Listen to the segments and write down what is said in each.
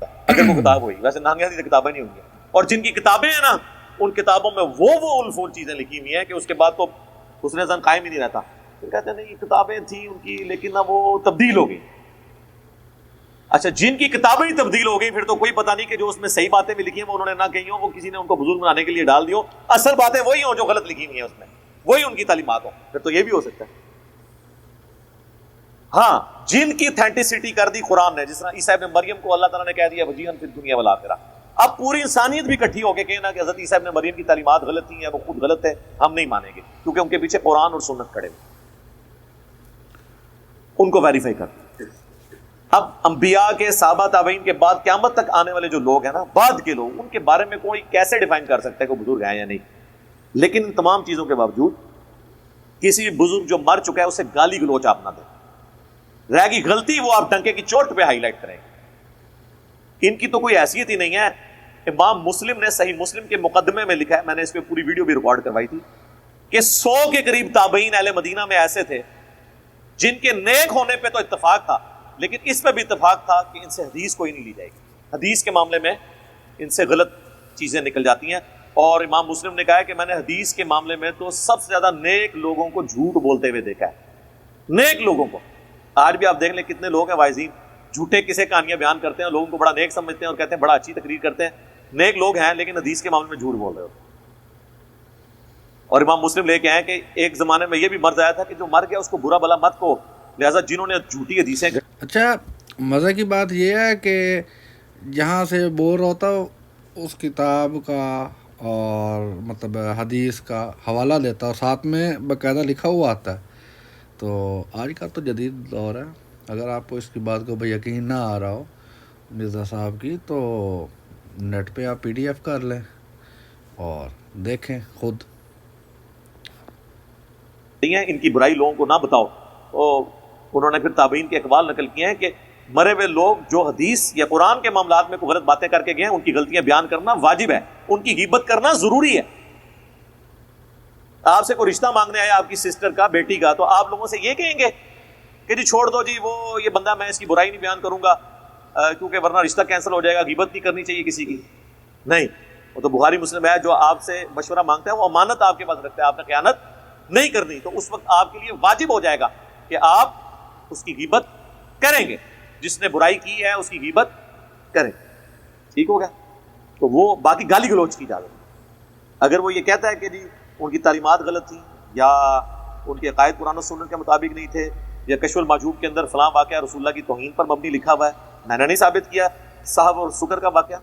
اگر وہ کتاب ہوئی، ویسے نانگے حدیث کتابیں نہیں ہوں گی. اور جن کی کتابیں ہیں نا ان کتابوں میں وہ الفول چیزیں لکھی ہوئی ہیں کہ اس کے بعد تو حسن زن قائم ہی نہیں رہتا. پھر کہتے ہیں نہیں یہ کتابیں تھیں ان کی لیکن اب وہ تبدیل ہو گئی. اچھا جن کی کتابیں ہی تبدیل ہو گئی پھر تو کوئی پتہ نہیں کہ جو اس میں صحیح باتیں بھی لکھی ہیں وہ انہوں نے نہ کہی ہوں، وہ کسی نے ان کو بزرگ بنانے کے لیے ڈال دی ہو، اصل باتیں وہی ہوں جو غلط لکھی ہوئی ہیں اس میں، وہی ان کی تعلیمات ہوں. پھر تو یہ بھی ہو سکتا ہے. ہاں جن کی اتھینٹسٹی کر دی قرآن نے، جس طرح عیسیٰ ابن مریم کو اللہ تعالیٰ نے کہہ دیا وجیہاً فی الدنیا والآخرہ. اب پوری انسانیت بھی اکٹھی ہو کے کہنا کہ حضرت عیسیٰ ابن مریم کی تعلیمات غلط تھیں یا وہ خود غلط ہے، ہم نہیں مانیں گے کیونکہ ان کے پیچھے قرآن اور سنت کھڑے ہوئے، ان کو ویریفائی کر. اب انبیاء کے صحابہ تابعین کے بعد قیامت تک آنے والے جو لوگ ہیں نا، بعد کے لوگ، ان کے بارے میں کوئی کیسے ڈیفائن کر سکتا ہے کہ بزرگ ہیں یا نہیں. لیکن ان تمام چیزوں کے باوجود کسی بھی بزرگ جو مر چکا ہے اسے گالی گلوچ آپ نہ دیں، رہ گی غلطی وہ آپ ڈنکے کی چوٹ پہ ہائی لائٹ کریں. ان کی تو کوئی حیثیت ہی نہیں ہے. امام مسلم نے صحیح مسلم کے مقدمے میں لکھا ہے، میں نے اس پہ پوری ویڈیو بھی ریکارڈ کروائی تھی، کہ 100 کے قریب تابعین اہل مدینہ میں ایسے تھے جن کے نیک ہونے پہ تو اتفاق تھا، لیکن اس پہ بھی اتفاق تھا کہ ان سے حدیث کوئی نہیں لی جائے گی. حدیث کے معاملے میں ان سے غلط چیزیں نکل جاتی ہیں. اور امام مسلم نے کہا ہے کہ میں نے حدیث کے معاملے میں تو سب سے زیادہ نیک لوگوں کو جھوٹ بولتے ہوئے دیکھا ہے. نیک لوگوں کو. آج بھی آپ دیکھ لیں کتنے لوگ ہیں واعظین جھوٹے کسے کہانیاں بیان کرتے ہیں، لوگوں کو بڑا نیک سمجھتے ہیں اور کہتے ہیں بڑا اچھی تقریر کرتے ہیں. نیک لوگ ہیں لیکن حدیث کے معاملے میں جھوٹ بول رہے ہوتے ہیں. اور امام مسلم لے کے آئے کہ ایک زمانے میں یہ بھی مرض آیا تھا کہ جو مر گیا اس کو برا بلا مت کو، لہٰذا جنہوں نے جھوٹی حدیثیں. اچھا مزے کی بات یہ ہے کہ جہاں سے بور ہوتا اس کتاب کا اور مطلب حدیث کا حوالہ دیتا اور ساتھ میں باقاعدہ لکھا ہوا آتا ہے. تو آج کا تو جدید دور ہے، اگر آپ کو اس کی بات کو بھائی یقین نہ آ رہا ہو مرزا صاحب کی، تو نیٹ پہ آپ PDF کر لیں اور دیکھیں خود. ان کی برائی لوگوں کو نہ بتاؤ. انہوں نے پھر تابعین کے اقوال نقل کیے ہیں کہ مرے ہوئے لوگ جو حدیث یا قرآن کے معاملات میں کوئی غلط باتیں کر کے گئے ہیں ان کی غلطیاں بیان کرنا واجب ہے، ان کی غیبت کرنا ضروری ہے. آپ سے کوئی رشتہ مانگنے آیا آپ کی سسٹر کا، بیٹی کا، تو آپ لوگوں سے یہ کہیں گے کہ جی چھوڑ دو جی وہ یہ بندہ، میں اس کی برائی نہیں بیان کروں گا کیونکہ ورنہ رشتہ کینسل ہو جائے گا، غیبت نہیں کرنی چاہیے کسی کی. نہیں، وہ تو بخاری مسلم ہے، جو آپ سے مشورہ مانگتا ہے وہ امانت آپ کے پاس رکھتا ہے، آپ نے خیانت نہیں کرنی، تو اس وقت آپ کے لیے واجب ہو جائے گا کہ آپ اس کی غیبت کریں گے. جس نے برائی کی ہے اس کی غیبت کریں. ٹھیک ہو گیا؟ تو وہ باقی گالی گلوچ کی اجازت. اگر وہ یہ کہتا ہے کہ جی ان کی تعلیمات غلط تھیں یا ان کے عقائد قرآن و سنت کے مطابق نہیں تھے یا کشف المحجوب کے اندر فلاں واقعہ رسول اللہ کی توہین پر مبنی لکھا ہوا ہے، میں نے نہیں ثابت کیا. صاحب اور سکر کا واقعہ،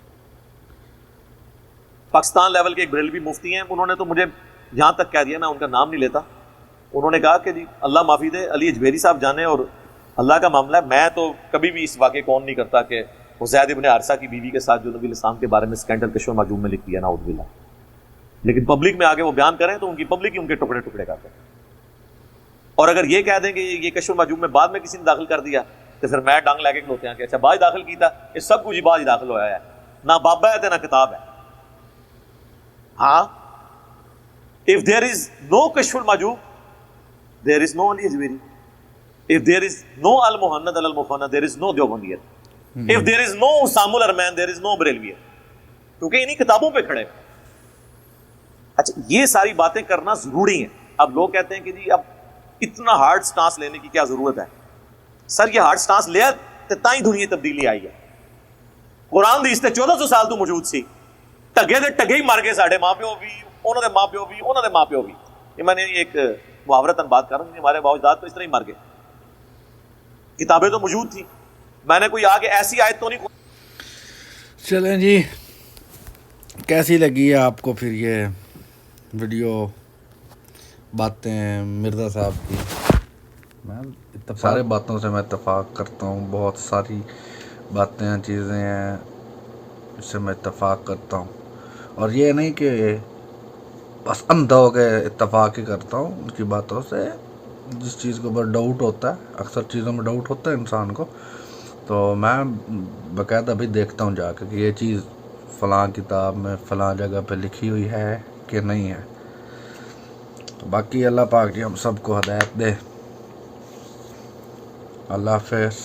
پاکستان لیول کے ایک بریلوی مفتی ہیں، انہوں نے تو مجھے یہاں تک کہہ دیا، میں ان کا نام نہیں لیتا، انہوں نے کہا کہ جی اللہ معافی دے علی اجبیری صاحب جانے اور اللہ کا معاملہ ہے، میں تو کبھی بھی اس واقعے کو آن نہیں کرتا کہ وہ زید ابن حارثہ کی بیوی کے ساتھ جو نبی الاسلام کے بارے میں اسکینڈل کشف المحجوب میں لکھ دیا، نعوذ باللہ. لیکن پبلک میں آگے وہ بیان کریں تو ان کی پبلک ہی ان کے ٹکڑے ٹکڑے کرتے ہیں. اور اگر یہ کہہ دیں کہ یہ کشف المحجوب میں بعد میں کسی نے داخل کر دیا تو پھر میں ڈانگ لے کے کھلوتے ہیں کہ اچھا بعد داخل کیتا، یہ سب کچھ بعد ہی داخل ہوا ہے، نہ بابا ہے نہ کتاب ہے. ہاں if there is no کشف al Mahjub there is no Ali اجبیری. if there is no Al Muhannad Al Mufannad there is no دیوبندیت. if there is no Assam الارمین there is no بریلویت. کیونکہ انہی کتابوں پہ کھڑے. اچھا یہ ساری باتیں کرنا ضروری ہیں. اب لوگ کہتے ہیں کہ جی اب اتنا ہارڈ سٹانس لینے کی کیا ضرورت ہے؟ سر یہ ہارڈ سٹانس لیا تائیں دنیا تبدیلی آئی ہے. قرآن دی اس تے 1400 سال تو موجود سی، ٹگے دے ٹگے ہی مر گئے ساڈے ماں پیو بھی، انہوں نے ماں پیو بھی، انہوں نے ماں پیو بھی. یہ میں نے ایک محاورتاً بات کر رہا ہوں، ہمارے باپ داد تو اس طرح ہی مر گئے. کتابیں تو موجود تھیں، میں نے کوئی آگے ایسی آیت تو نہیں. چلیں جی، کیسی لگی ہے آپ کو پھر یہ ویڈیو باتیں مرزا صاحب کی؟ میں سارے باتوں سے میں اتفاق کرتا ہوں، بہت ساری باتیں چیزیں ہیں اس سے میں اتفاق کرتا ہوں، اور یہ نہیں کہ بس اندھا ہو کے اتفاق ہی کرتا ہوں ان کی باتوں سے. جس چیز کے اوپر ڈاؤٹ ہوتا ہے، اکثر چیزوں میں ڈاؤٹ ہوتا ہے انسان کو، تو میں باقاعدہ بھی دیکھتا ہوں جا کے کہ یہ چیز فلاں کتاب میں فلاں جگہ پہ لکھی ہوئی ہے کہ نہیں ہے. تو باقی اللہ پاک جی ہم سب کو ہدایت دے. اللہ حافظ.